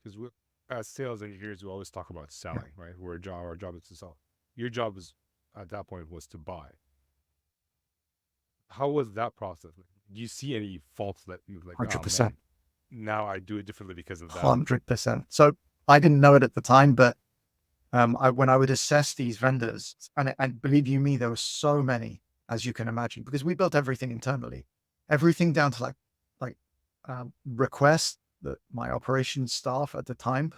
because we as sales engineers, we always talk about Yeah. selling, right? Our job is to sell. Your job is at that point was to buy. How was that process? Do you see any faults that you like? Oh 100%. man, now I do it differently because of that. 100%. So I didn't know it at the time, but when I would assess these vendors, and believe you me, there were so many, as you can imagine, because we built everything internally, everything down to requests that my operations staff at the time,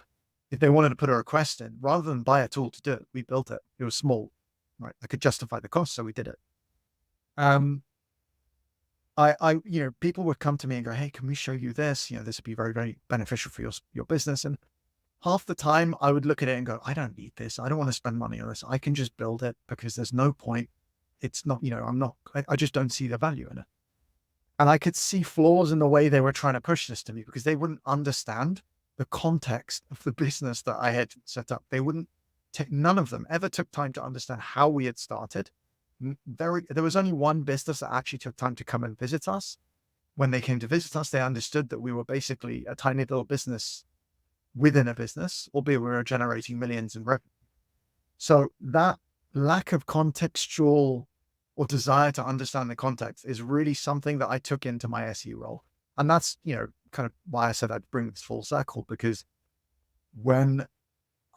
if they wanted to put a request in, rather than buy a tool to do it, we built it. It was small, right? I could justify the cost, so we did it. Um, people would come to me and go, "Hey, can we show you this? This would be very, very beneficial for your business." And half the time I would look at it and go, I don't need this. I don't want to spend money on this. I can just build it because there's no point. It's not, I just don't see the value in it. And I could see flaws in the way they were trying to push this to me because they wouldn't understand the context of the business that I had set up. They wouldn't take, none of them ever took time to understand how we had started. There was only one business that actually took time to come and visit us. When they came to visit us, they understood that we were basically a tiny little business within a business, albeit we were generating millions in revenue. So that lack of contextual or desire to understand the context is really something that I took into my SE role. And that's, kind of why I said I'd bring this full circle, because when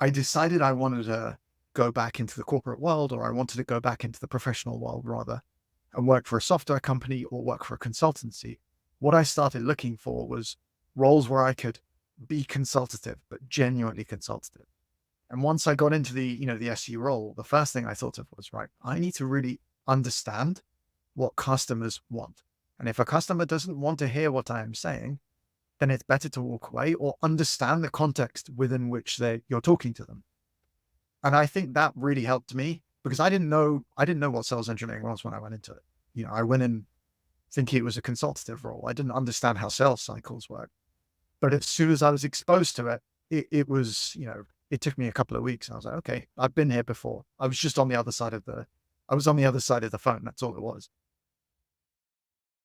I decided I wanted to go back into the corporate world, or I wanted to go back into the professional world rather, and work for a software company or work for a consultancy, what I started looking for was roles where I could be consultative, but genuinely consultative. And once I got into the SE role, the first thing I thought of was, right, I need to really understand what customers want. And if a customer doesn't want to hear what I am saying, then it's better to walk away or understand the context within which you're talking to them. And I think that really helped me because I didn't know what sales engineering was when I went into it. I went in thinking it was a consultative role. I didn't understand how sales cycles work. But as soon as I was exposed to it, it was, it took me a couple of weeks. I was like, okay, I've been here before. I was on the other side of the phone. That's all it was.